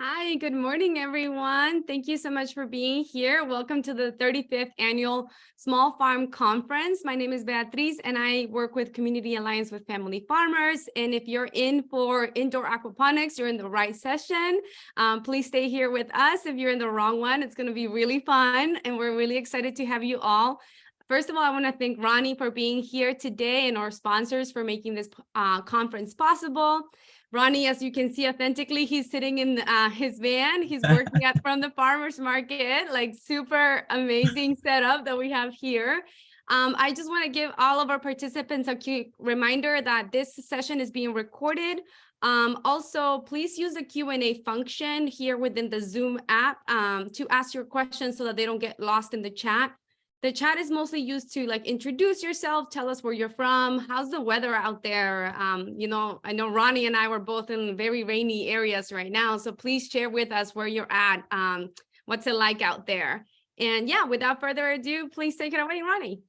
Hi, good morning, everyone. Thank you so much for being here. Welcome to the 35th Annual Small Farm Conference. My name is Beatriz, and I work with Community Alliance with Family Farmers. And if you're in for indoor aquaponics, you're in the right session. Please stay here with us. If you're in the wrong one, it's going to be really fun, and we're really excited to have you all. First of all, I want to thank Ronnie for being here today and our sponsors for making this conference possible. Ronnie, as you can see authentically, he's sitting in his van. He's working from the farmer's market, like super amazing setup that we have here. I just want to give all of our participants a quick reminder that this session is being recorded. Also, please use the Q&A function here within the Zoom app to ask your questions so that they don't get lost in the chat. The chat is mostly used to introduce yourself, tell us where you're from, how's the weather out there. I know Ronnie and I were both in very rainy areas right now, so please share with us where you're at, what's it like out there. And yeah, without further ado, please take it away, Ronnie.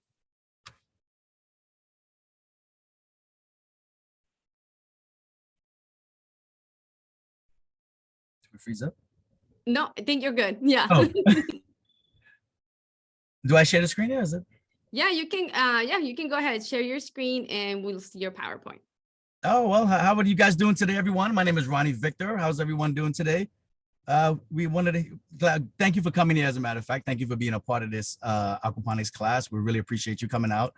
Did we freeze up? No, I think you're good. Yeah. Oh. Do I share the screen? Is it? Yeah, you can. You can go ahead, share your screen, and we'll see your PowerPoint. Oh, well, how are you guys doing today, everyone? My name is Ronnie Victor. How's everyone doing today? We wanted to thank you for coming here. As a matter of fact, thank you for being a part of this aquaponics class. We really appreciate you coming out.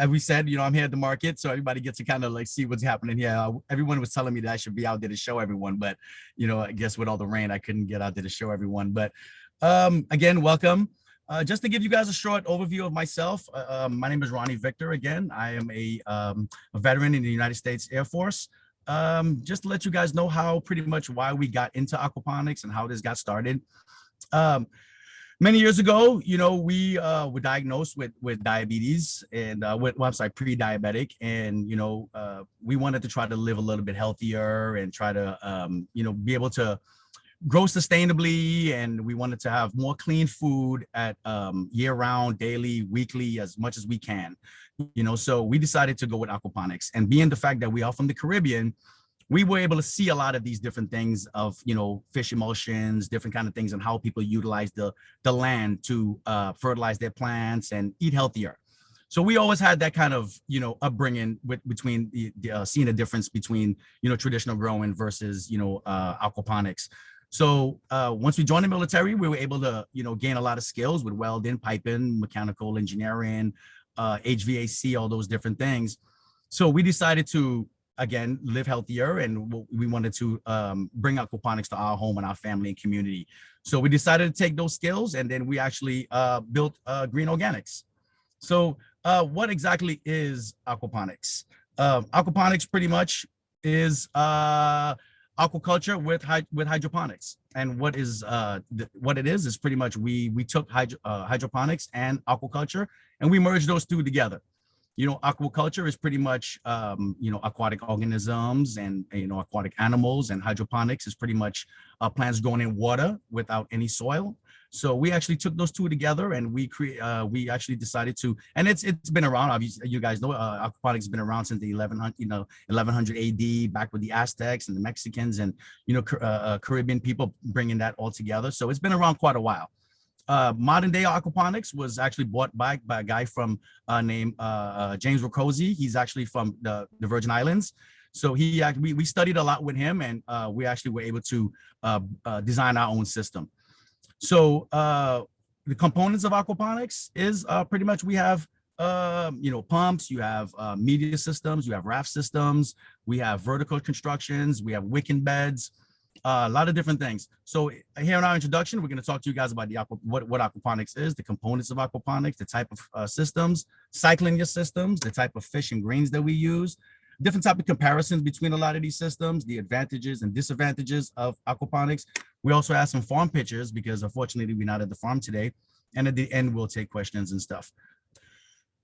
We said, I'm here at the market, so everybody gets to kind of see what's happening here. Everyone was telling me that I should be out there to show everyone, but I guess with all the rain, I couldn't get out there to show everyone. But again, welcome. Just to give you guys a short overview of myself, my name is Ronnie Victor. Again, I am a veteran in the United States Air Force. Just to let you guys know pretty much why we got into aquaponics and how this got started. Many years ago, we were diagnosed with diabetes and pre-diabetic, and we wanted to try to live a little bit healthier and try to be able to grow sustainably, and we wanted to have more clean food at year-round, daily, weekly, as much as we can. So we decided to go with aquaponics, and being the fact that we are from the Caribbean, we were able to see a lot of these different things of fish emulsions, different kind of things, and how people utilize the land to fertilize their plants and eat healthier. So we always had that kind of upbringing between seeing the difference between traditional growing versus aquaponics. So once we joined the military, we were able to, gain a lot of skills with welding, piping, mechanical engineering, HVAC, all those different things. So we decided to, again, live healthier, and we wanted to bring aquaponics to our home and our family and community. So we decided to take those skills, and then we actually built Green Organics. So what exactly is aquaponics? Aquaponics pretty much is aquaculture with hydroponics, and what it is pretty much we took hydroponics and aquaculture, and we merged those two together. Aquaculture is pretty much aquatic organisms and aquatic animals, and hydroponics is pretty much plants growing in water without any soil. So we actually took those two together, and we actually decided to, and it's been around. Obviously, you guys know aquaponics has been around since the 1100 AD, back with the Aztecs and the Mexicans, and Caribbean people bringing that all together. So it's been around quite a while. Modern day aquaponics was actually bought by a guy from named James Rocosi. He's actually from the Virgin Islands. So we studied a lot with him, and we actually were able to design our own system. So the components of aquaponics is pretty much we have pumps, you have media systems, you have raft systems, we have vertical constructions, we have wicking beds, a lot of different things. So here in our introduction, we're going to talk to you guys about what aquaponics is, the components of aquaponics, the type of systems, cycling your systems, the type of fish and greens that we use, different type of comparisons between a lot of these systems, the advantages and disadvantages of aquaponics. We also have some farm pictures because unfortunately we're not at the farm today. And at the end, we'll take questions and stuff.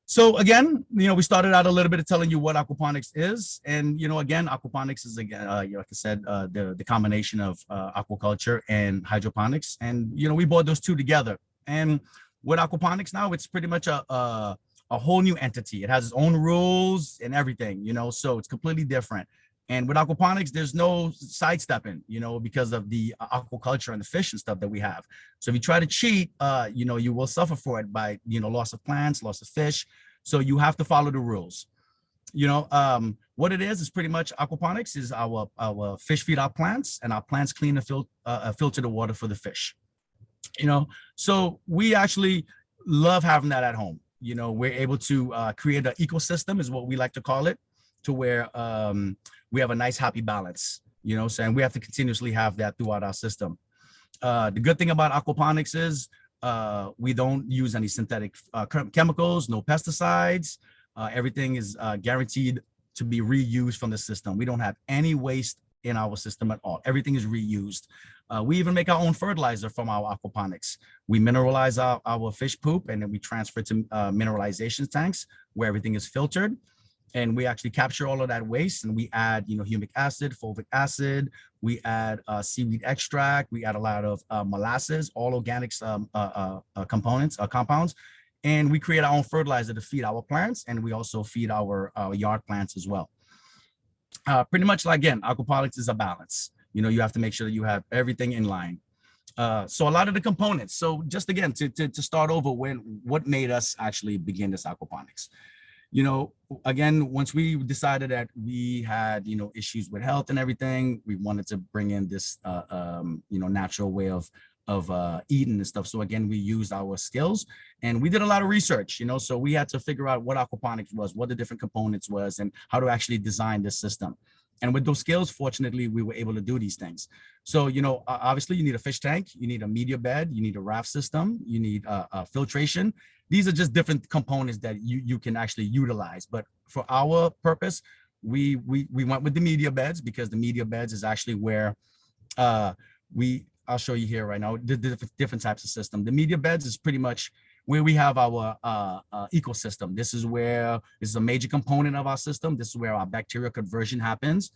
So again, we started out a little bit of telling you what aquaponics is. And, again, aquaponics is, again, like I said, the combination of aquaculture and hydroponics. And, we brought those two together. And with aquaponics now, it's pretty much a whole new entity. It has its own rules and everything, so it's completely different. And with aquaponics, there's no sidestepping, because of the aquaculture and the fish and stuff that we have. So if you try to cheat, you will suffer for it by, loss of plants, loss of fish. So you have to follow the rules. What it is pretty much aquaponics is our fish feed our plants, and our plants clean and filter the water for the fish. So we actually love having that at home. We're able to create an ecosystem, is what we like to call it, to where we have a nice happy balance, and we have to continuously have that throughout our system. The good thing about aquaponics is we don't use any synthetic chemicals, no pesticides. Everything is guaranteed to be reused from the system. We don't have any waste in our system at all. Everything is reused. We even make our own fertilizer from our aquaponics. We mineralize our fish poop, and then we transfer to mineralization tanks where everything is filtered. And we actually capture all of that waste, and we add, humic acid, fulvic acid. We add seaweed extract. We add a lot of molasses, all organics compounds. And we create our own fertilizer to feed our plants, and we also feed our yard plants as well. Pretty much, again, aquaponics is a balance. You have to make sure that you have everything in line. So a lot of the components. So just again, to start over, what made us actually begin this aquaponics? Again, once we decided that we had, issues with health and everything, we wanted to bring in this, natural way of eating and stuff. So again, we used our skills, and we did a lot of research, so we had to figure out what aquaponics was, what the different components was, and how to actually design this system. And with those skills, fortunately, we were able to do these things. So, obviously you need a fish tank, you need a media bed, you need a raft system, you need filtration. These are just different components that you can actually utilize. But for our purpose, we went with the media beds, because the media beds is actually where I'll show you here right now, the different types of system. The media beds is pretty much where we have our ecosystem. This is a major component of our system. This is where our bacterial conversion happens.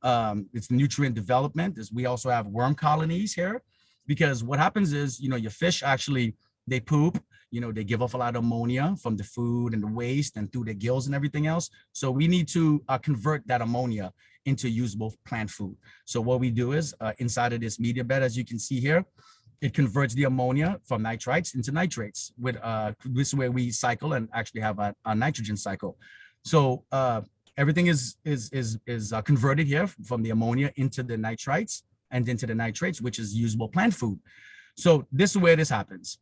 It's nutrient development. We also have worm colonies here, because what happens is, your fish actually, they poop, they give off a lot of ammonia from the food and the waste and through their gills and everything else. So we need to convert that ammonia into usable plant food. So what we do is inside of this media bed, as you can see here, it converts the ammonia from nitrites into nitrates. This is where we cycle and actually have a nitrogen cycle. So everything is converted here from the ammonia into the nitrites and into the nitrates, which is usable plant food. So this is where this happens.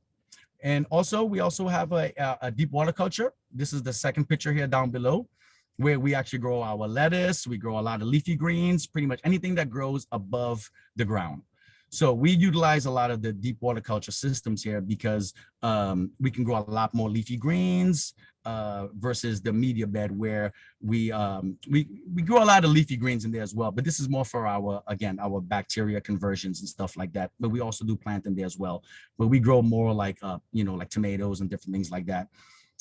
And also, we also have a deep water culture. This is the second picture here down below, where we actually grow our lettuce. We grow a lot of leafy greens, pretty much anything that grows above the ground. So we utilize a lot of the deep water culture systems here, because we can grow a lot more leafy greens versus the media bed, where we grow a lot of leafy greens in there as well. But this is more for our bacteria conversions and stuff like that. But we also do plant in there as well. But we grow more like like tomatoes and different things like that.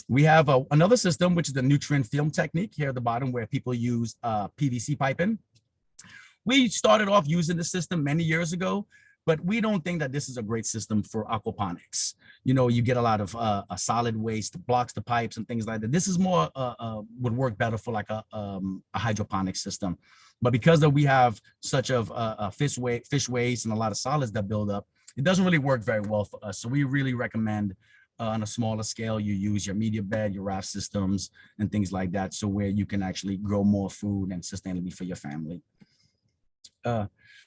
We have another system, which is the nutrient film technique here at the bottom, where people use PVC piping. We started off using the system many years ago, but we don't think that this is a great system for aquaponics. You get a lot of solid waste, blocks the pipes and things like that. This is more would work better for like a hydroponic system. But because we have such a fish waste and a lot of solids that build up, it doesn't really work very well for us. So we really recommend on a smaller scale, you use your media bed, your raft systems, and things like that. So where you can actually grow more food and sustainably for your family.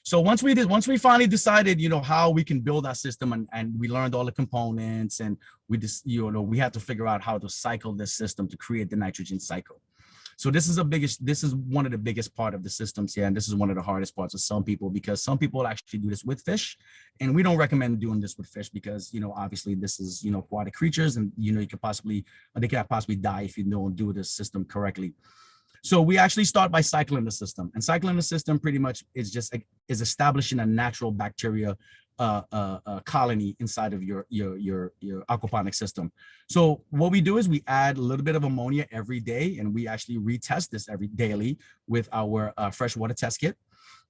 So once we finally decided, how we can build our system, and we learned all the components, and we just, we had to figure out how to cycle this system to create the nitrogen cycle. So this is one of the biggest part of the systems here. And this is one of the hardest parts of some people, because some people actually do this with fish, and we don't recommend doing this with fish, because, obviously this is, aquatic creatures, and, they could possibly die if you don't do this system correctly. So we actually start by cycling the system, and cycling the system pretty much is establishing a natural bacteria colony inside of your aquaponic system. So what we do is we add a little bit of ammonia every day, and we actually retest this daily with our freshwater test kit.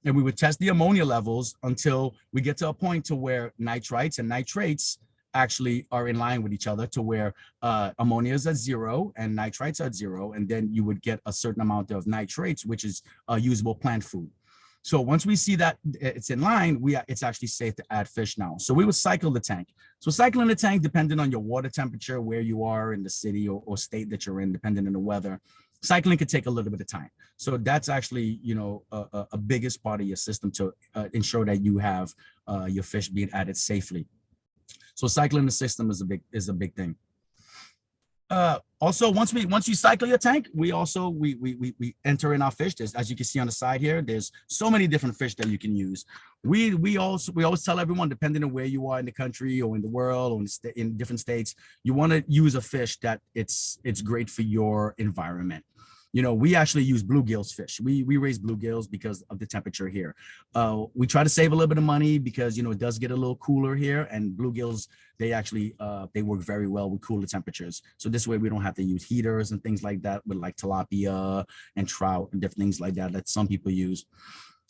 And we would test the ammonia levels until we get to a point to where nitrites and nitrates actually are in line with each other to where ammonia is at 0 and nitrites are at 0. And then you would get a certain amount of nitrates, which is usable plant food. So once we see that it's in line, it's actually safe to add fish now. So we would cycle the tank. So cycling the tank, depending on your water temperature, where you are in the city or state that you're in, depending on the weather, cycling could take a little bit of time. So that's actually, you know, a biggest part of your system to ensure that you have your fish being added safely. So cycling the system is a big thing. Also, once you cycle your tank, we enter in our fish. There's, as you can see on the side here, there's so many different fish that you can use. We always tell everyone, depending on where you are in the country or in the world or in different states, you want to use a fish that it's great for your environment. You know, we actually use bluegills fish. We raise bluegills because of the temperature here. We try to save a little bit of money because, you know, it does get a little cooler here, and bluegills, they actually they work very well with cooler temperatures. So this way we don't have to use heaters and things like that with like tilapia and trout and different things like that some people use.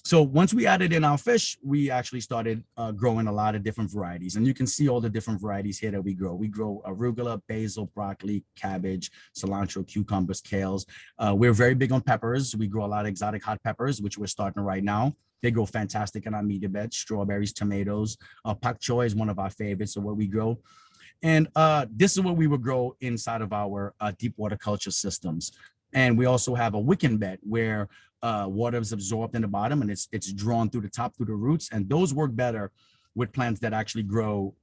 So once we added in our fish, we actually started growing a lot of different varieties. And you can see all the different varieties here that we grow. We grow arugula, basil, broccoli, cabbage, cilantro, cucumbers, kales. We're very big on peppers. We grow a lot of exotic hot peppers, which we're starting right now. They grow fantastic in our media beds. Strawberries, tomatoes. Pak choy is one of our favorites of what we grow. And this is what we would grow inside of our deep water culture systems. And we also have a wicking bed where water is absorbed in the bottom and it's drawn through the top, through the roots. And those work better with plants that actually grow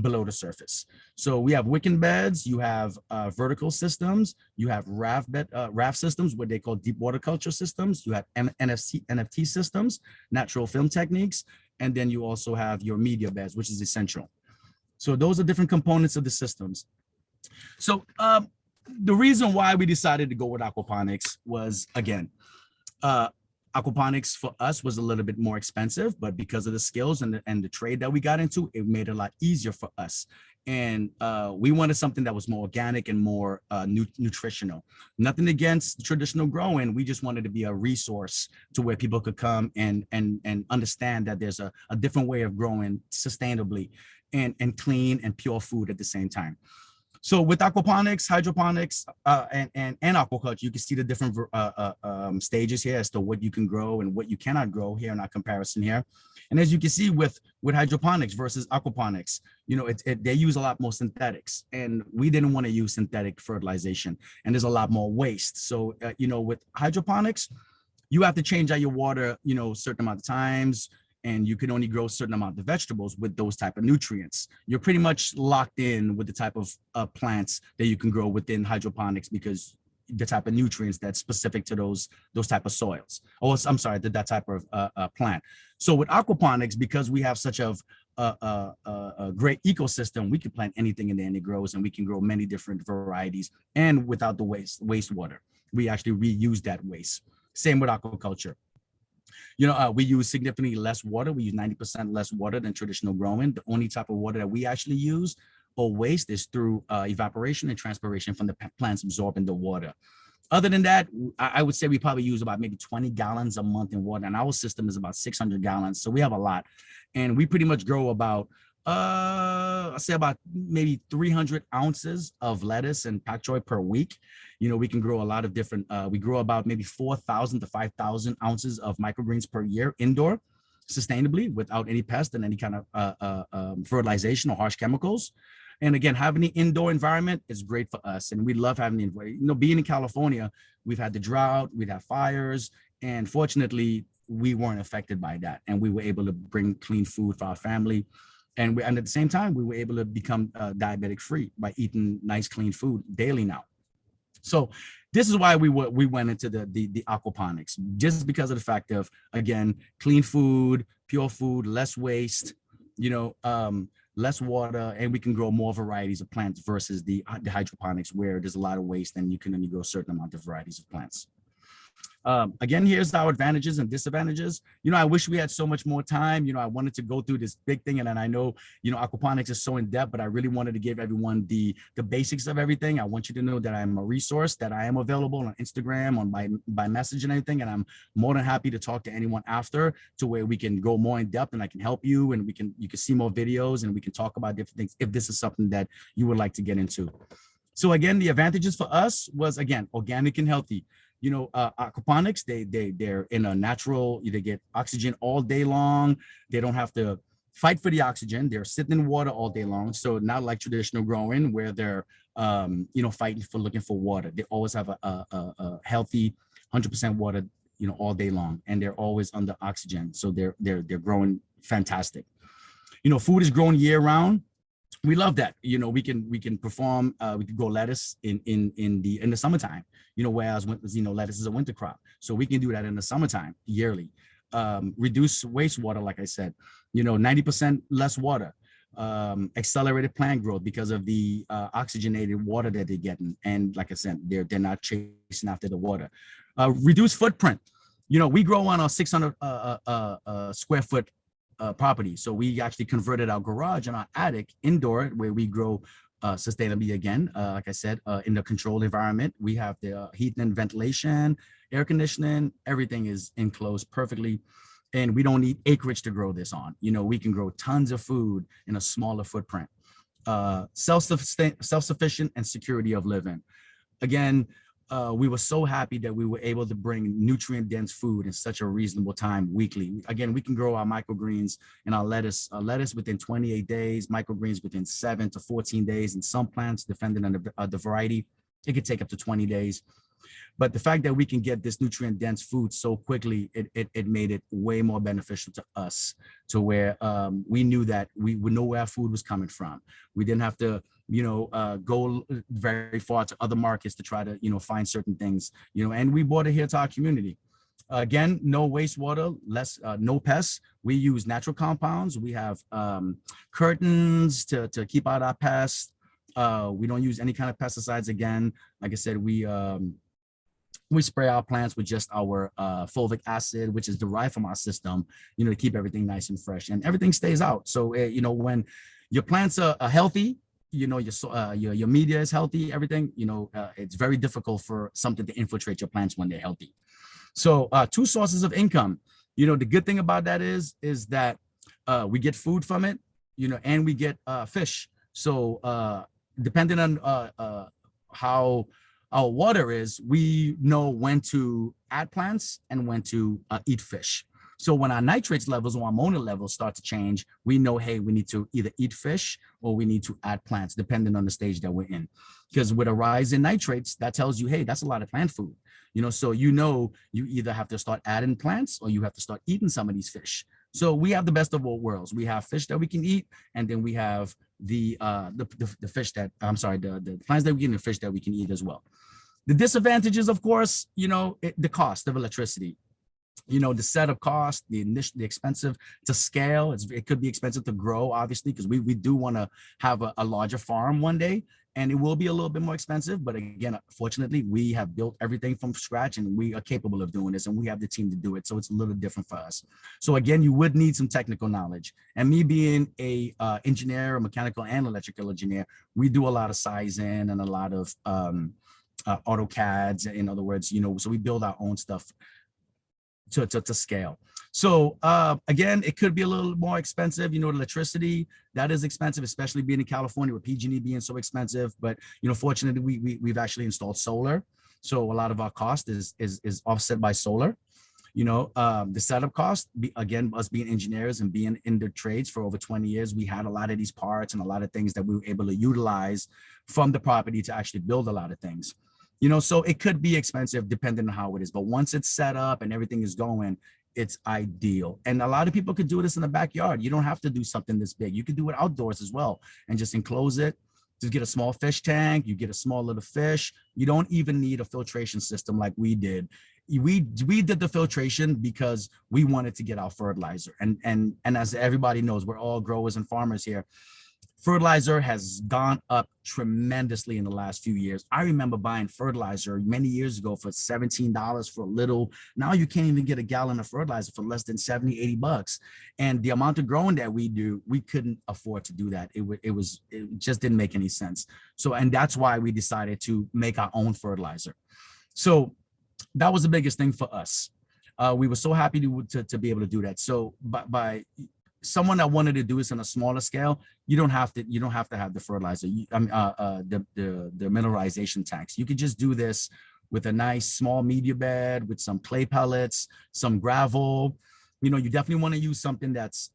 below the surface. So we have wicking beds, you have vertical systems, you have raft systems, what they call deep water culture systems. You have NFT systems, natural film techniques. And then you also have your media beds, which is essential. So those are different components of the systems. So the reason why we decided to go with aquaponics was, again, aquaponics for us was a little bit more expensive, but because of the skills and the trade that we got into, it made it a lot easier for us. And we wanted something that was more organic and more nutritional. Nothing against traditional growing. We just wanted to be a resource to where people could come and understand that there's a different way of growing sustainably and clean and pure food at the same time. So with aquaponics, hydroponics, and aquaculture, you can see the different stages here as to what you can grow and what you cannot grow here in our comparison here. And as you can see with hydroponics versus aquaponics, you know, they use a lot more synthetics, and we didn't want to use synthetic fertilization, and there's a lot more waste. So, you know, with hydroponics, you have to change out your water, you know, a certain amount of times, and you can only grow a certain amount of vegetables with those type of nutrients. You're pretty much locked in with the type of plants that you can grow within hydroponics because the type of nutrients that's specific to those type of soils. Oh, I'm sorry, that type of plant. So with aquaponics, because we have such a great ecosystem, we can plant anything in there and it grows, and we can grow many different varieties and without the wastewater. We actually reuse that waste. Same with aquaculture. You know, we use significantly less water. We use 90% less water than traditional growing. The only type of water that we actually use or waste is through evaporation and transpiration from the plants absorbing the water. Other than that, I would say we probably use about maybe 20 gallons a month in water, and our system is about 600 gallons. So we have a lot, and we pretty much grow about I say about maybe 300 ounces of lettuce and pak choy per week. You know, we can grow a lot of different, we grow about maybe 4,000 to 5,000 ounces of microgreens per year indoor, sustainably, without any pest and any kind of fertilization or harsh chemicals. And again, having the indoor environment is great for us. And we love having the environment. You know, being in California, we've had the drought, we've had fires, and fortunately, we weren't affected by that. And we were able to bring clean food for our family. And at the same time, we were able to become diabetic free by eating nice, clean food daily now. So this is why we went into the aquaponics, just because of the fact of, again, clean food, pure food, less waste, you know, less water, and we can grow more varieties of plants versus the hydroponics, where there's a lot of waste and you can only grow a certain amount of varieties of plants. Again, here's our advantages and disadvantages. I wish we had so much more time. I wanted to go through this big thing, and then I know, aquaponics is so in depth, but I really wanted to give everyone the basics of everything. I want you to know that I'm a resource, that I am available on Instagram, on by message and everything, and I'm more than happy to talk to anyone after, to where we can go more in depth and I can help you, and you can see more videos and we can talk about different things if this is something that you would like to get into. So again, the advantages for us was, again, organic and healthy. Aquaponics, they're in a natural, they get oxygen all day long. They don't have to fight for the oxygen. They're sitting in water all day long. So not like traditional growing where they're, fighting for looking for water. They always have a healthy 100% water, all day long, and they're always under oxygen. So they're growing fantastic. Food is grown year round. We love that. We can perform. We could grow lettuce in the summertime. Whereas lettuce is a winter crop, so we can do that in the summertime yearly. Reduce wastewater, like I said. 90% less water. Accelerated plant growth because of the oxygenated water that they're getting, and like I said, they're not chasing after the water. Reduce footprint. We grow on a 600 square foot property. So we actually converted our garage and our attic indoor, where we grow sustainably again. Like I said, in the controlled environment, we have the heat and ventilation, air conditioning, everything is enclosed perfectly. And we don't need acreage to grow this on. We can grow tons of food in a smaller footprint. Self-sufficient and security of living. Again, we were so happy that we were able to bring nutrient-dense food in such a reasonable time weekly. Again, we can grow our microgreens and our lettuce within 28 days, microgreens within 7 to 14 days, and some plants, depending on the variety, it could take up to 20 days. But the fact that we can get this nutrient-dense food so quickly, it made it way more beneficial to us, to where we knew that we would know where our food was coming from. We didn't have to go very far to other markets to try to find certain things, and we brought it here to our community. Again, no wastewater, no pests. We use natural compounds. We have curtains to keep out our pests. We don't use any kind of pesticides. Again, like I said, we spray our plants with just our fulvic acid, which is derived from our system, to keep everything nice and fresh, and everything stays out. So when your plants are healthy, your media is healthy, everything, it's very difficult for something to infiltrate your plants when they're healthy. So 2 sources of income. The good thing about that is that we get food from it, and we get fish. So depending on how our water is, we know when to add plants and when to eat fish. So when our nitrates levels or ammonia levels start to change, we know, hey, we need to either eat fish or we need to add plants, depending on the stage that we're in. Because with a rise in nitrates, that tells you, hey, that's a lot of plant food. So you either have to start adding plants or you have to start eating some of these fish. So we have the best of both worlds. We have fish that we can eat, and then we have the fish that, the plants that we eat and the fish that we can eat as well. The disadvantages, of course, the cost of electricity. The setup cost, the expensive to scale. It could be expensive to grow, obviously, because we do want to have a larger farm one day, and it will be a little bit more expensive. But again, fortunately, we have built everything from scratch, and we are capable of doing this, and we have the team to do it. So it's a little different for us. So again, you would need some technical knowledge. And me being a engineer, a mechanical and electrical engineer, we do a lot of sizing and a lot of AutoCADs. In other words, so we build our own stuff to scale. So again, it could be a little more expensive. Electricity, that is expensive, especially being in California with PG&E being so expensive. But fortunately, we've actually installed solar, so a lot of our cost is offset by solar. The setup cost, again, us being engineers and being in the trades for over 20 years, we had a lot of these parts and a lot of things that we were able to utilize from the property to actually build a lot of things. So it could be expensive depending on how it is, but once it's set up and everything is going, it's ideal. And a lot of people could do this in the backyard. You don't have to do something this big. You could do it outdoors as well and just enclose it. Just get a small fish tank. You get a small little fish. You don't even need a filtration system like we did. We did the filtration because we wanted to get our fertilizer. And as everybody knows, we're all growers and farmers here. Fertilizer has gone up tremendously in the last few years. I remember buying fertilizer many years ago for $17 for a little. Now you can't even get a gallon of fertilizer for less than 70, 80 bucks. And the amount of growing that we do, we couldn't afford to do that. It just didn't make any sense. So, and that's why we decided to make our own fertilizer. So that was the biggest thing for us. We were so happy to be able to do that. So by someone that wanted to do this on a smaller scale, you don't have to have the fertilizer, the mineralization tanks. You could just do this with a nice small media bed with some clay pellets, some gravel. You know, you definitely want to use something that's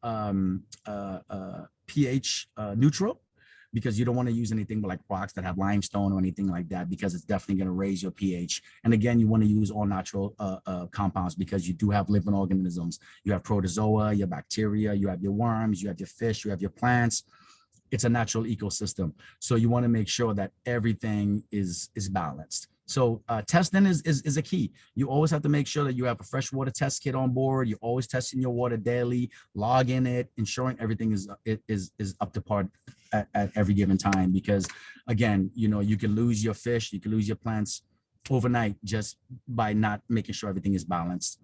pH neutral, because you don't want to use anything like rocks that have limestone or anything like that, because it's definitely going to raise your pH. And again, you want to use all natural compounds, because you do have living organisms. You have protozoa, your bacteria, you have your worms, you have your fish, you have your plants. It's a natural ecosystem. So you want to make sure that everything is balanced. So testing is a key. You always have to make sure that you have a freshwater test kit on board. You're always testing your water daily, logging it, ensuring everything is up to par at every given time. Because again, you know, you can lose your fish, you can lose your plants overnight just by not making sure everything is balanced.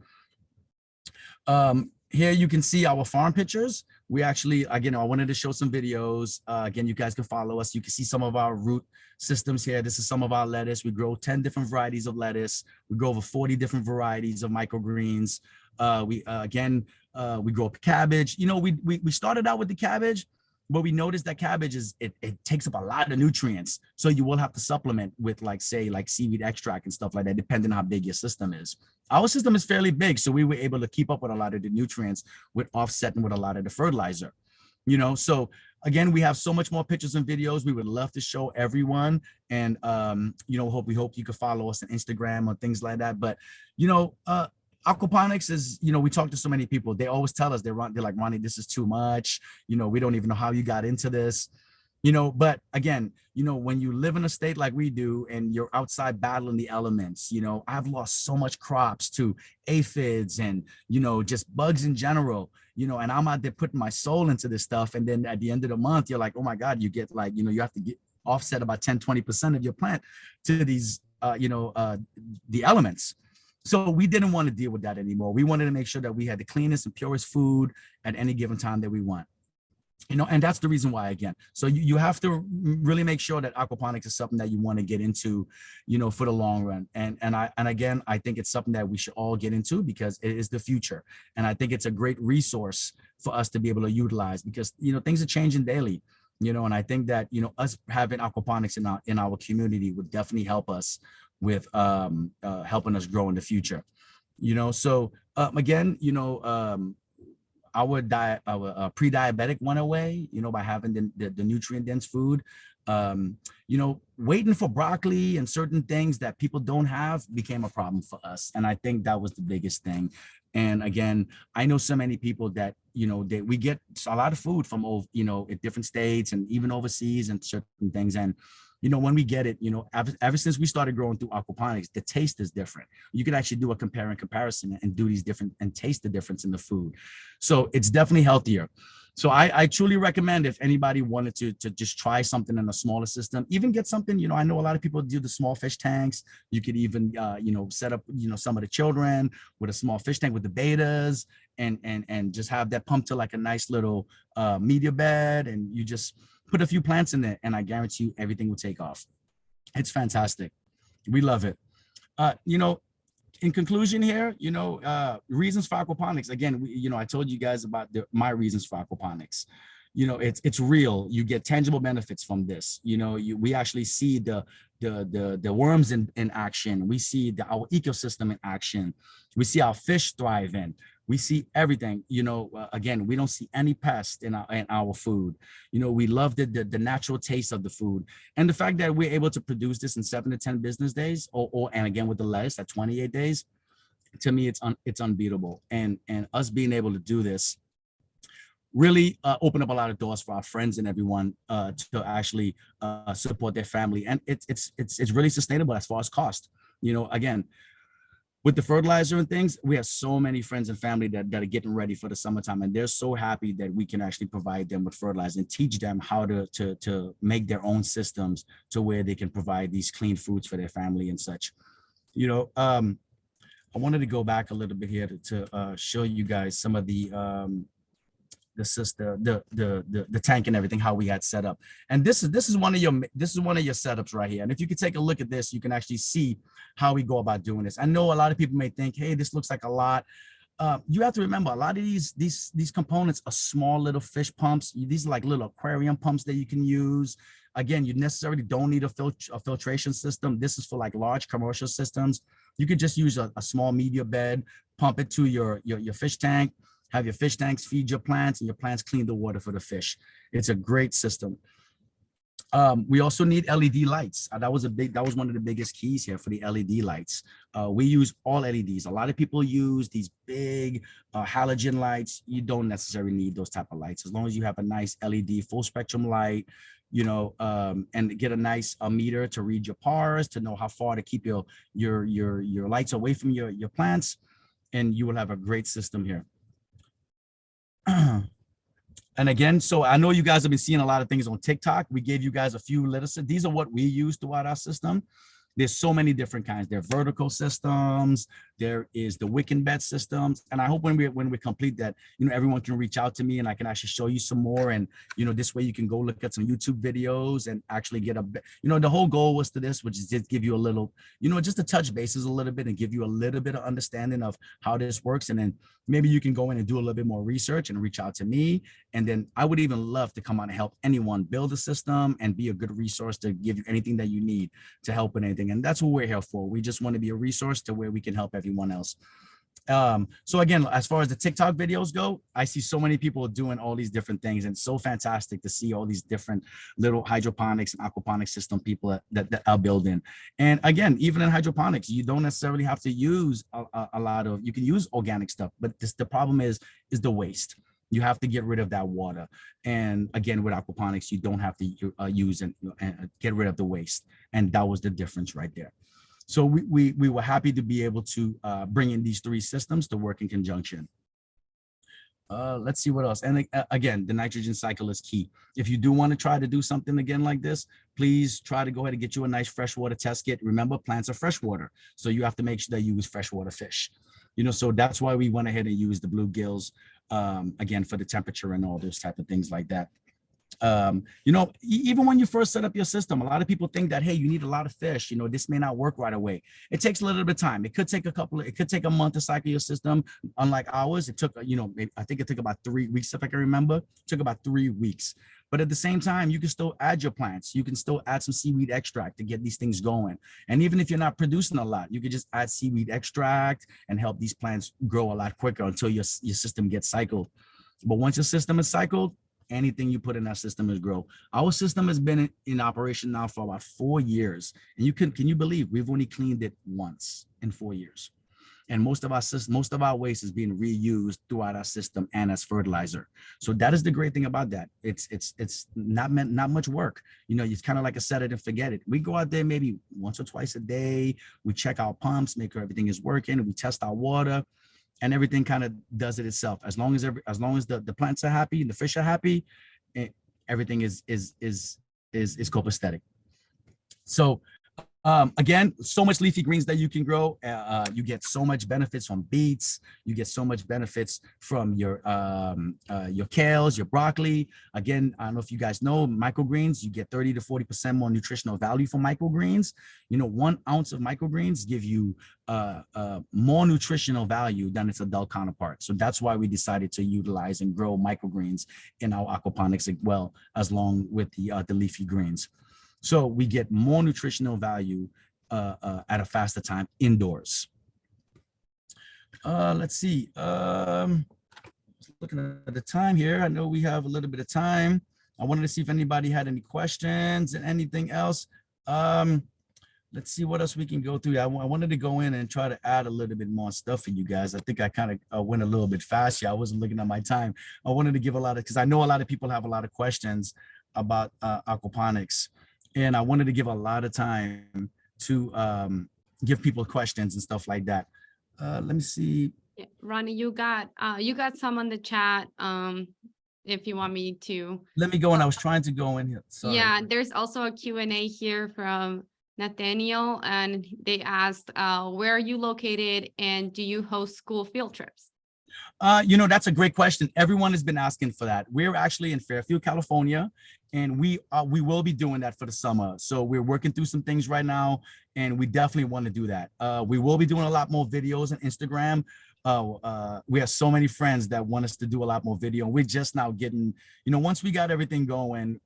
Here you can see our farm pictures. We actually, again, I wanted to show some videos. Again, you guys can follow us. You can see some of our root systems here. This is some of our lettuce. We grow 10 different varieties of lettuce. We grow over 40 different varieties of microgreens. We grow cabbage. You know, we started out with the cabbage, but we noticed that cabbage it takes up a lot of nutrients. So you will have to supplement with like seaweed extract and stuff like that, depending on how big your system is. Our system is fairly big, so we were able to keep up with a lot of the nutrients with offsetting with a lot of the fertilizer. You know, so again, we have so much more pictures and videos. We would love to show everyone. And, you know, we hope you could follow us on Instagram or things like that. But, you know, aquaponics is, you know, we talk to so many people. They always tell us, they're like, Ronnie, this is too much. You know, we don't even know how you got into this. You know, but again, you know, when you live in a state like we do and you're outside battling the elements, you know, I've lost so much crops to aphids and, you know, just bugs in general, you know, and I'm out there putting my soul into this stuff. And then at the end of the month, you're like, oh my God, you get like, you know, you have to get offset about 10, 20% of your plant to these, the elements. So we didn't want to deal with that anymore. We wanted to make sure that we had the cleanest and purest food at any given time that we want. You know, and that's the reason why, again, so you have to really make sure that aquaponics is something that you want to get into, you know, for the long run. And again, I think it's something that we should all get into, because it is the future. And I think it's a great resource for us to be able to utilize, because, you know, things are changing daily, you know, and I think that, you know, us having aquaponics in our community would definitely help us with helping us grow in the future, you know. So again, you know, our diet, our pre-diabetic went away, you know, by having the nutrient dense food. You know, waiting for broccoli and certain things that people don't have became a problem for us. And I think that was the biggest thing. And again, I know so many people that, you know, we get a lot of food from, you know, in different states and even overseas and certain things. And, you know, when we get it, you know, ever since we started growing through aquaponics, the taste is different. You could actually do a comparison and do these different and taste the difference in the food. So it's definitely healthier. So I truly recommend, if anybody wanted to just try something in a smaller system, even get something, you know, I know a lot of people do the small fish tanks. You could even, you know, set up, you know, some of the children with a small fish tank with the betas and just have that pumped to like a nice little media bed. And you just put a few plants in there, and I guarantee you everything will take off. It's fantastic. We love it. You know, in conclusion here, you know, reasons for aquaponics. Again, you know, I told you guys about my reasons for aquaponics. You know, it's real. You get tangible benefits from this. You know, we actually see the worms in action. We see our ecosystem in action. We see our fish thriving. We see everything. You know, again, we don't see any pests in our food. You know, we love the natural taste of the food, and the fact that we're able to produce this in 7 to 10 business days, and again with the lettuce at 28 days. To me, it's unbeatable. And us being able to do this really open up a lot of doors for our friends and everyone to actually support their family, and it's really sustainable as far as cost. You know, again, with the fertilizer and things, we have so many friends and family that are getting ready for the summertime, and they're so happy that we can actually provide them with fertilizer and teach them how to make their own systems to where they can provide these clean foods for their family and such. You know, I wanted to go back a little bit here to show you guys some of the system, the tank and everything, how we had set up. And this is one of your setups right here. And if you could take a look at this, you can actually see how we go about doing this. I know a lot of people may think, hey, this looks like a lot. You have to remember, a lot of these components are small little fish pumps. These are like little aquarium pumps that you can use. Again, you necessarily don't need a filtration system. This is for like large commercial systems. You could just use a small media bed, pump it to your fish tank, have your fish tanks feed your plants, and your plants clean the water for the fish. It's a great system. We also need LED lights. That was one of the biggest keys here for the LED lights. We use all LEDs. A lot of people use these big halogen lights. You don't necessarily need those type of lights. As long as you have a nice LED full spectrum light, you know, and get a nice meter to read your PARs, to know how far to keep your lights away from your plants, and you will have a great system here. And again, so I know you guys have been seeing a lot of things on TikTok. We gave you guys a few literacy. These are what we use throughout our system. There's so many different kinds. There are vertical systems. There is the wick and bed systems. And I hope when we complete that, you know, everyone can reach out to me and I can actually show you some more. And, you know, this way you can go look at some YouTube videos and actually get you know, the whole goal was to this, which is just give you a little, you know, just to touch bases a little bit and give you a little bit of understanding of how this works. And then maybe you can go in and do a little bit more research and reach out to me. And then I would even love to come out and help anyone build a system and be a good resource to give you anything that you need to help with anything. And that's what we're here for. We just want to be a resource to where we can help everyone else. So again, as far as the TikTok videos go, I see so many people doing all these different things, and it's so fantastic to see all these different little hydroponics and aquaponics system people that are building. And again, even in hydroponics, you don't necessarily have to use a lot of, you can use organic stuff, but the problem is the waste. You have to get rid of that water. And again, with aquaponics, you don't have to use and get rid of the waste. And that was the difference right there. So we were happy to be able to bring in these three systems to work in conjunction. Let's see what else. And again, the nitrogen cycle is key. If you do want to try to do something again like this, please try to go ahead and get you a nice freshwater test kit. Remember, plants are freshwater, so you have to make sure that you use freshwater fish. You know, so that's why we went ahead and used the bluegills, again, for the temperature and all those type of things like that. You know, even when you first set up your system, a lot of people think that, hey, you need a lot of fish, you know, this may not work right away. It takes a little bit of time. It could take a month to cycle your system. Unlike ours, it took, you know, I think it took about 3 weeks, if I can remember. It took about 3 weeks. But at the same time, you can still add your plants. You can still add some seaweed extract to get these things going. And even if you're not producing a lot, you could just add seaweed extract and help these plants grow a lot quicker until your system gets cycled. But once your system is cycled, anything you put in that system is grow. Our system has been in operation now for about 4 years. And can you believe we've only cleaned it once in 4 years? And most of our waste is being reused throughout our system and as fertilizer. So that is the great thing about that. It's not much work. You know, it's kind of like a set it and forget it. We go out there maybe once or twice a day. We check our pumps, make sure everything is working. We test our water, and everything kind of does it itself. As long as the plants are happy and the fish are happy, everything is copacetic. So again, so much leafy greens that you can grow. You get so much benefits from beets. You get so much benefits from your kales, your broccoli. Again, I don't know if you guys know, microgreens, you get 30 to 40% more nutritional value from microgreens. You know, 1 ounce of microgreens give you more nutritional value than its adult counterpart. So that's why we decided to utilize and grow microgreens in our aquaponics as well, as long with the leafy greens. So we get more nutritional value at a faster time indoors. Let's see. Looking at the time here, I know we have a little bit of time. I wanted to see if anybody had any questions and anything else. Let's see what else we can go through. I wanted to go in and try to add a little bit more stuff for you guys. I think I kind of went a little bit fast here. I wasn't looking at my time. I wanted to give a lot of, because I know a lot of people have a lot of questions about aquaponics. And I wanted to give a lot of time to give people questions and stuff like that. Let me see. Yeah, Ronnie, you got some on the chat. If you want me to. Let me go in. I was trying to go in here. Sorry. Yeah, there's also a Q&A here from Nathaniel, and they asked, where are you located and do you host school field trips? That's a great question. Everyone has been asking for that. We're actually in Fairfield, California, and we will be doing that for the summer. So we're working through some things right now, and we definitely want to do that. We will be doing a lot more videos on Instagram. We have so many friends that want us to do a lot more video. We're just now getting, once we got everything going,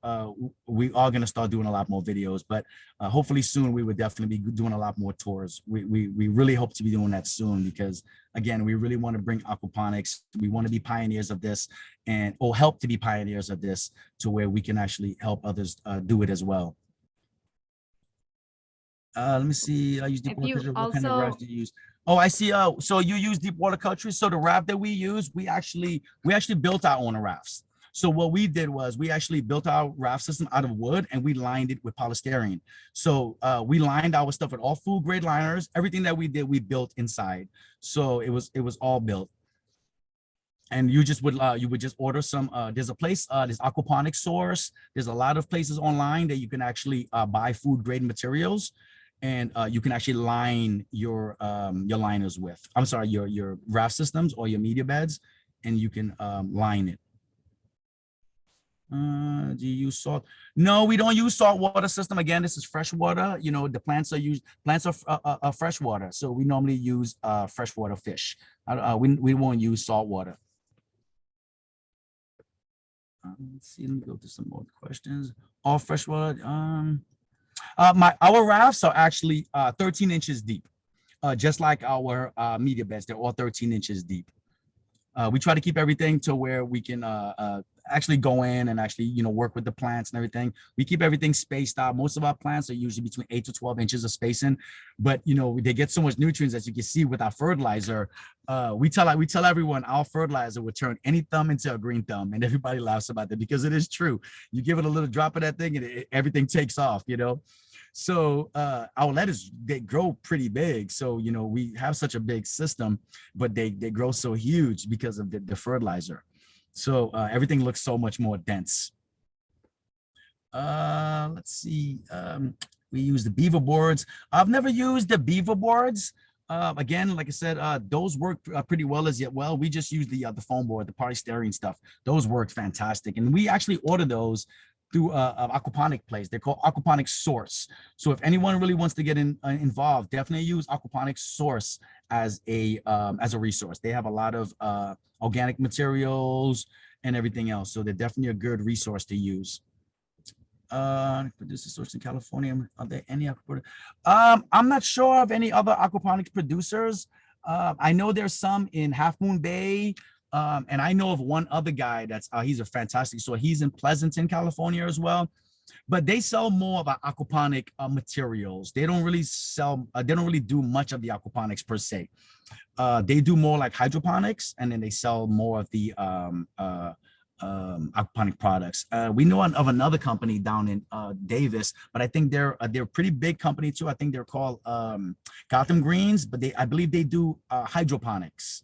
we are going to start doing a lot more videos, but hopefully soon we would definitely be doing a lot more tours. We really hope to be doing that soon because again, we really want to bring aquaponics. We want to be pioneers of this or help to be pioneers of this to where we can actually help others do it as well. Let me see. I use deep water culture. What kind of rafts do you use? Oh, I see. So you use deep water culture. So the raft that we use, we actually built our own rafts. So what we did was we actually built our raft system out of wood and we lined it with polystyrene. So we lined our stuff with all food grade liners. Everything that we did, we built inside. So it was all built. And you would just order some. There's a place, there's Aquaponics Source. There's a lot of places online that you can actually buy food grade materials. And you can actually line your liners with, I'm sorry, your raft systems or your media beds, and you can line it. Do you use salt? No, we don't use salt water system. Again, this is fresh water. The plants are fresh water. So we normally use freshwater fish. We won't use salt water. Let's see, let me go to some more questions. All freshwater. Our rafts are actually 13 inches deep, just like our media beds. They're all 13 inches deep. We try to keep everything to where we can actually go in and actually, work with the plants and everything. We keep everything spaced out. Most of our plants are usually between 8 to 12 inches of spacing, but they get so much nutrients, as you can see with our fertilizer. We tell everyone our fertilizer would turn any thumb into a green thumb, and everybody laughs about that because it is true. You give it a little drop of that thing and everything takes off, So our lettuce, they grow pretty big. So, we have such a big system, but they grow so huge because of the fertilizer. So everything looks so much more dense. Let's see. We use the beaver boards. I've never used the beaver boards. Again, like I said, those work pretty well well. We just use the foam board, the polystyrene stuff. Those work fantastic. And we actually order those through aquaponic place. They're called Aquaponics Source. So if anyone really wants to get involved, definitely use Aquaponics Source as a resource. They have a lot of organic materials and everything else. So they're definitely a good resource to use. Producer source in California. Are there any aquaponics? I'm not sure of any other aquaponics producers. I know there's some in Half Moon Bay. And I know of one other guy that's he's a fantastic. So he's in Pleasanton, California as well. But they sell more of our aquaponic materials. They don't really sell. They don't really do much of the aquaponics per se. They do more like hydroponics, and then they sell more of the aquaponic products. We know of another company down in Davis, but I think they're a pretty big company too. I think they're called Gotham Greens, but I believe they do hydroponics.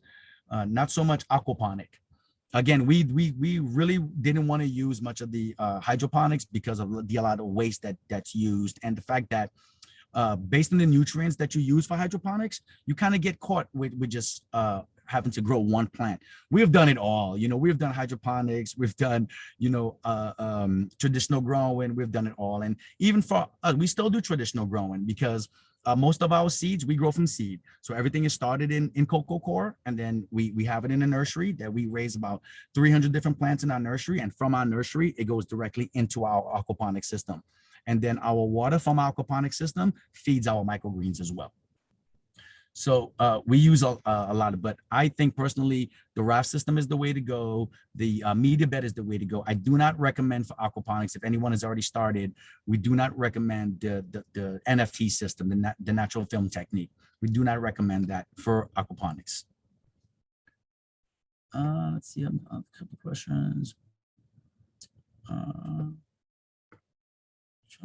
Not so much aquaponic. Again, we really didn't want to use much of the hydroponics because of the lot of waste that's used, and the fact that based on the nutrients that you use for hydroponics, you kind of get caught with just having to grow one plant. We have done it all. We've done hydroponics, we've done traditional growing, we've done it all. And even for us, we still do traditional growing because most of our seeds we grow from seed. So everything is started in cocoa core, and then we have it in a nursery that we raise about 300 different plants in our nursery, and from our nursery it goes directly into our aquaponic system. And then our water from our aquaponic system feeds our microgreens as well. So we use a lot of, but I think personally, the raft system is the way to go. The media bed is the way to go. I do not recommend for aquaponics, if anyone has already started, we do not recommend the NFT system, the natural film technique. We do not recommend that for aquaponics. Let's see, a couple questions. Trying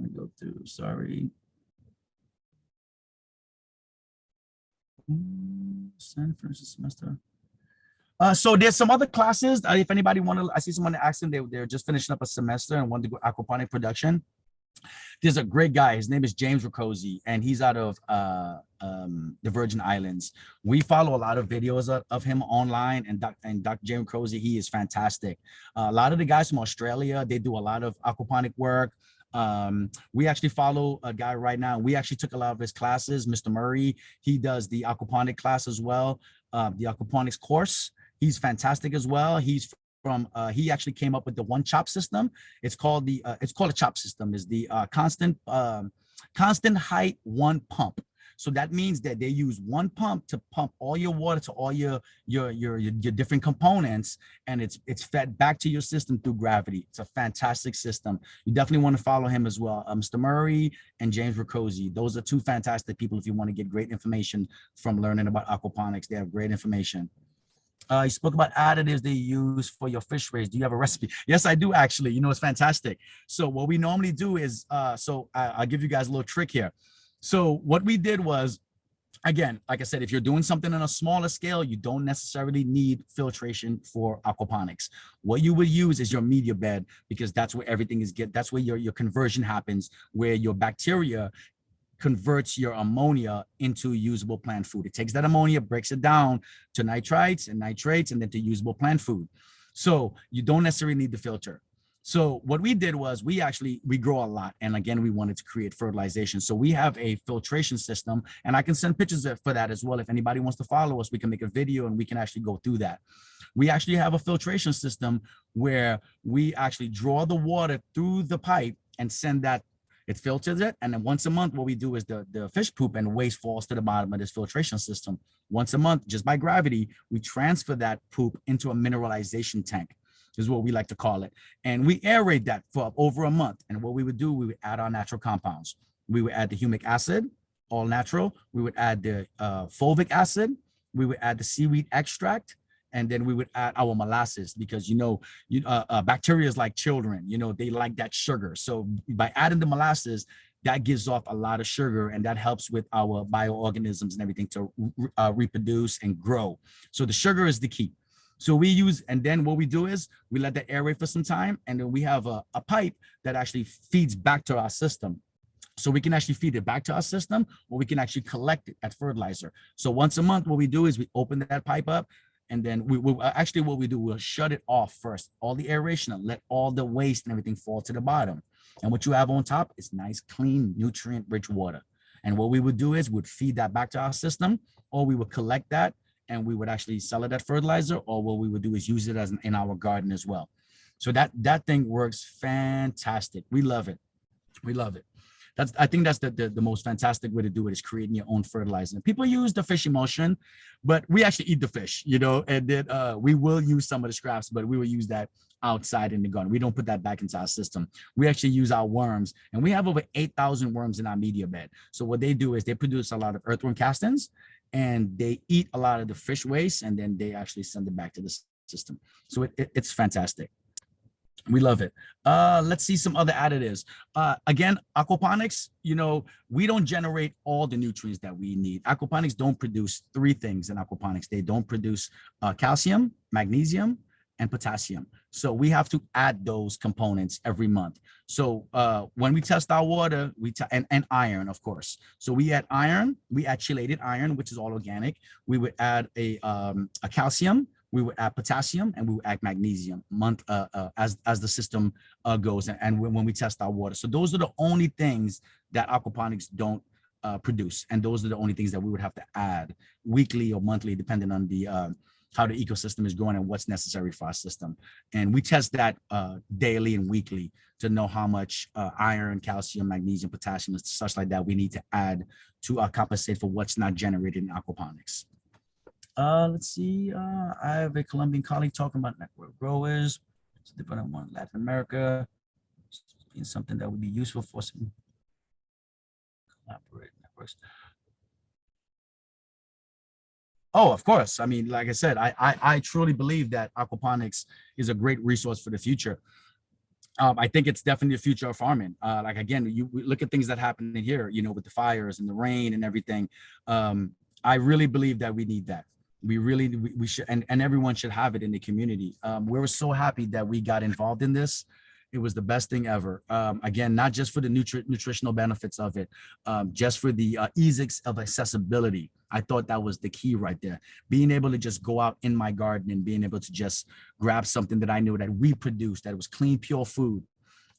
to go through, sorry. Send for semester. So there's some other classes. If anybody want to, I see someone asking, they're just finishing up a semester and want to go aquaponic production. There's a great guy. His name is James Riccozzi, and he's out of the Virgin Islands. We follow a lot of videos of him online, and Dr. James Riccozzi, he is fantastic. A lot of the guys from Australia, they do a lot of aquaponic work. We actually follow a guy right now. We actually took a lot of his classes, Mr. Murray. He does the aquaponic class as well, the aquaponics course. He's fantastic as well. He's from he actually came up with the one chop system. It's called a chop system. Is the constant height one pump. So that means that they use one pump to pump all your water to all your different components, and it's fed back to your system through gravity. It's a fantastic system. You definitely want to follow him as well. Mr. Murray and James Riccozzi. Those are two fantastic people if you want to get great information from learning about aquaponics. They have great information. You spoke about additives they use for your fish raise. Do you have a recipe? Yes, I do actually. You know, it's fantastic. So what we normally do is, I'll give you guys a little trick here. So what we did was, again, like I said, if you're doing something on a smaller scale, you don't necessarily need filtration for aquaponics. What you would use is your media bed, because that's where everything is that's where your conversion happens, where your bacteria converts your ammonia into usable plant food. It takes that ammonia, breaks it down to nitrites and nitrates, and then to usable plant food. So you don't necessarily need the filter. So what we did was we grow a lot. And again, we wanted to create fertilization. So we have a filtration system, and I can send pictures for that as well. If anybody wants to follow us, we can make a video and we can actually go through that. We actually have a filtration system where we actually draw the water through the pipe and send that. It filters it, and then once a month, what we do is the fish poop and waste falls to the bottom of this filtration system. Once a month, just by gravity, we transfer that poop into a mineralization tank, is what we like to call it. And we aerate that for over a month. And what we would do, we would add our natural compounds. We would add the humic acid, all natural. We would add the fulvic acid. We would add the seaweed extract. And then we would add our molasses, because bacteria is like children, they like that sugar. So by adding the molasses, that gives off a lot of sugar, and that helps with our bioorganisms and everything to reproduce and grow. So the sugar is the key. So we use, and then what we do is we let that aerate for some time, and then we have a pipe that actually feeds back to our system. So we can actually feed it back to our system, or we can actually collect it at fertilizer. So once a month, what we do is we open that pipe up. And then we'll shut it off first, all the aeration, and let all the waste and everything fall to the bottom. And what you have on top is nice, clean, nutrient-rich water. And what we would do is we'd feed that back to our system, or we would collect that and we would actually sell it as fertilizer, or what we would do is use it as in our garden as well. So that thing works fantastic. We love it. We love it. I think that's the most fantastic way to do it, is creating your own fertilizer. People use the fish emulsion, but we actually eat the fish, and then we will use some of the scraps, but we will use that outside in the garden. We don't put that back into our system. We actually use our worms, and we have over 8,000 worms in our media bed. So what they do is they produce a lot of earthworm castings, and they eat a lot of the fish waste, and then they actually send it back to the system. So it's fantastic. We love it. Let's see some other additives. Again, aquaponics, we don't generate all the nutrients that we need. Aquaponics don't produce three things in aquaponics. They don't produce calcium, magnesium, and potassium. So we have to add those components every month. So when we test our water, and iron, of course. So we add iron, we add chelated iron, which is all organic. We would add a calcium, we would add potassium, and we would add magnesium as the system goes, and when we test our water. So those are the only things that aquaponics don't produce, and those are the only things that we would have to add weekly or monthly, depending on the how the ecosystem is growing and what's necessary for our system. And we test that daily and weekly to know how much iron, calcium, magnesium, potassium, and such like that we need to add to compensate for what's not generated in aquaponics. Let's see. I have a Colombian colleague talking about network growers. It's a different one in Latin America. Being something that would be useful for some collaborate networks. Oh, of course. I mean, like I said, I truly believe that aquaponics is a great resource for the future. I think it's definitely the future of farming. Like, again, you look at things that happen in here, with the fires and the rain and everything. I really believe that we need that. We should, and everyone should have it in the community. We were so happy that we got involved in this. It was the best thing ever. Again, not just for the nutritional benefits of it, just for the ease of accessibility. I thought that was the key right there. Being able to just go out in my garden and being able to just grab something that I knew that we produced, that was clean, pure food.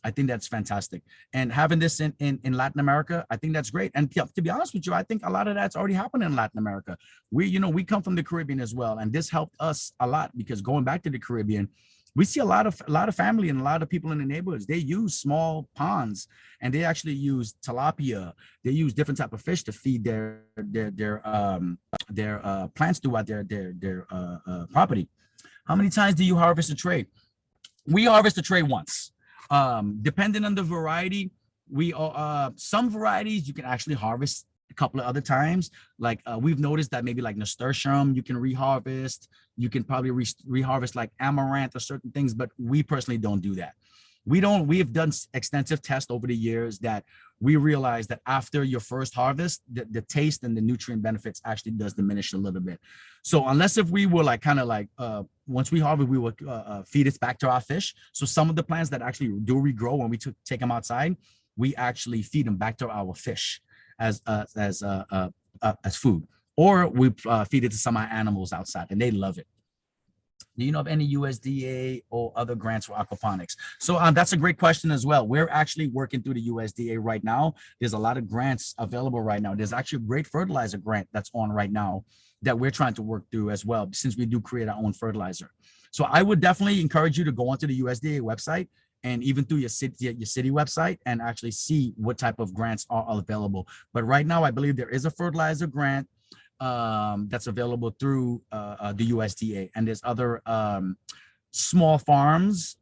I think that's fantastic. And having this in Latin America, I think that's great. And to be honest with you, I think a lot of that's already happened in Latin America. We come from the Caribbean as well. And this helped us a lot because going back to the Caribbean, we see a lot of family and a lot of people in the neighborhoods. They use small ponds and they actually use tilapia. They use different type of fish to feed their plants throughout their property. How many times do you harvest a tray? We harvest a tray once. Depending on the variety, some varieties you can actually harvest a couple of other times. Like we've noticed that maybe like nasturtium you can reharvest. You can probably reharvest like amaranth or certain things, but we personally don't do that. We have done extensive tests over the years that we realize that after your first harvest, the taste and the nutrient benefits actually does diminish a little bit. So unless if we were like once we harvest, we would feed it back to our fish. So some of the plants that actually do regrow when we take them outside, we actually feed them back to our fish as food, or we feed it to some of our animals outside, and they love it. Do you know of any USDA or other grants for aquaponics? So that's a great question as well. We're actually working through the USDA right now. There's a lot of grants available right now. There's actually a great fertilizer grant that's on right now that we're trying to work through as well, since we do create our own fertilizer. So I would definitely encourage you to go onto the USDA website and even through your city website and actually see what type of grants are available. But right now, I believe there is a fertilizer grant that's available through the USDA, and there's other small farms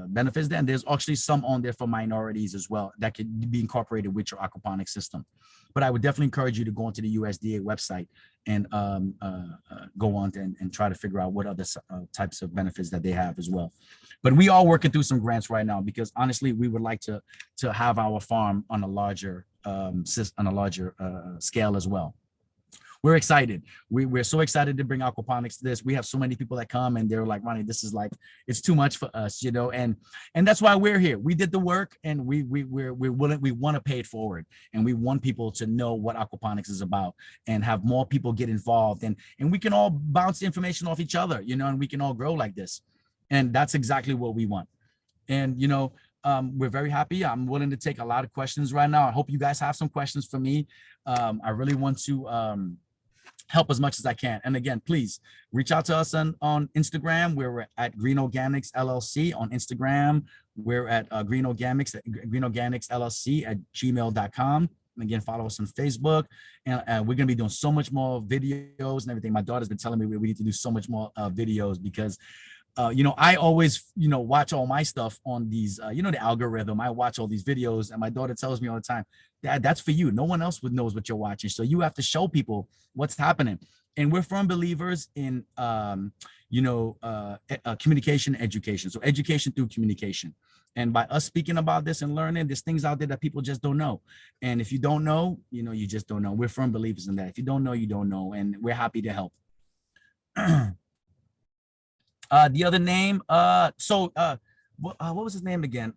benefits there, and there's actually some on there for minorities as well that could be incorporated with your aquaponics system. But I would definitely encourage you to go onto the USDA website and go on and try to figure out what other types of benefits that they have as well. But we are working through some grants right now because honestly, we would like to have our farm on a larger scale as well. We're excited. We're so excited to bring aquaponics to this. We have so many people that come and they're like, Ronnie, this is like, it's too much for us, and that's why we're here. We did the work and we're willing, we want to pay it forward, and we want people to know what aquaponics is about and have more people get involved, and we can all bounce information off each other, and we can all grow like this. And that's exactly what we want. And, we're very happy. I'm willing to take a lot of questions right now. I hope you guys have some questions for me. I really want to help as much as I can. And again, please reach out to us on Instagram. We're at Green Organics LLC on Instagram. We're at Green Organics LLC at gmail.com. And again, follow us on Facebook. And we're going to be doing so much more videos and everything. My daughter's been telling me we need to do so much more videos because I always, watch all my stuff on these, the algorithm. I watch all these videos and my daughter tells me all the time, Dad, that's for you. No one else knows what you're watching. So you have to show people what's happening. And we're firm believers in, communication, education. So education through communication. And by us speaking about this and learning, there's things out there that people just don't know. And if you don't know, you just don't know. We're firm believers in that. If you don't know, you don't know. And we're happy to help. The other name, what was his name again?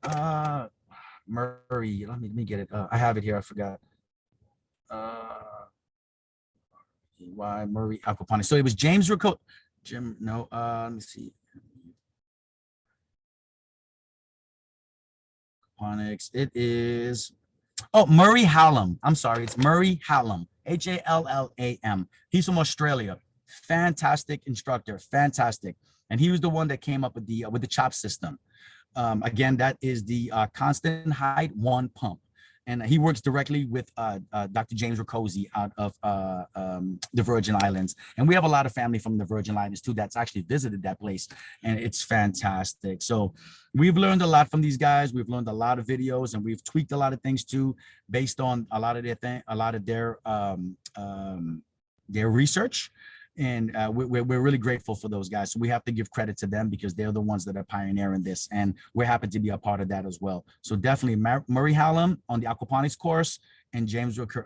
Murray. Let me get it. I have it here. I forgot. Why Murray Aquaponics? So it was James Rico. Jim. No. Let me see. Aquaponics. It is. Oh, Murray Hallam. I'm sorry. It's Murray Hallam. Hallam. He's from Australia. Fantastic instructor. Fantastic. And he was the one that came up with the CHOP system. Again, that is the constant height one pump. And he works directly with Dr. James Riccozzi out of the Virgin Islands. And we have a lot of family from the Virgin Islands too that's actually visited that place. And it's fantastic. So we've learned a lot from these guys. We've learned a lot of videos and we've tweaked a lot of things too, based on a lot of their research. And we're really grateful for those guys. So we have to give credit to them because they're the ones that are pioneering this. And we're happy to be a part of that as well. So definitely Murray Hallam on the aquaponics course and James Hallam,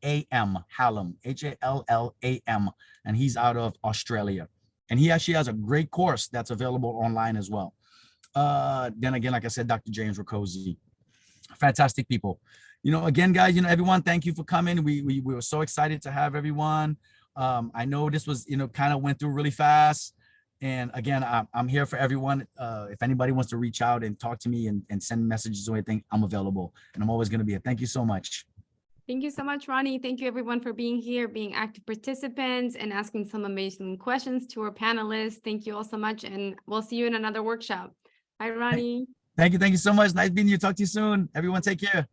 Hallam, Hallam, and he's out of Australia. And he actually has a great course that's available online as well. Then again, like I said, Dr. James Rakosi, fantastic people. You know, again, guys, you know, everyone, thank you for coming. We were so excited to have everyone. I know this was, you know, kind of went through really fast. And again, I'm here for everyone. If anybody wants to reach out and talk to me and send messages or anything, I'm available. And I'm always going to be here. Thank you so much. Thank you so much, Ronnie. Thank you, everyone, for being here, being active participants, and asking some amazing questions to our panelists. Thank you all so much, and we'll see you in another workshop. Bye, Ronnie. Thank you. Thank you so much. Nice meeting you. Talk to you soon. Everyone, take care.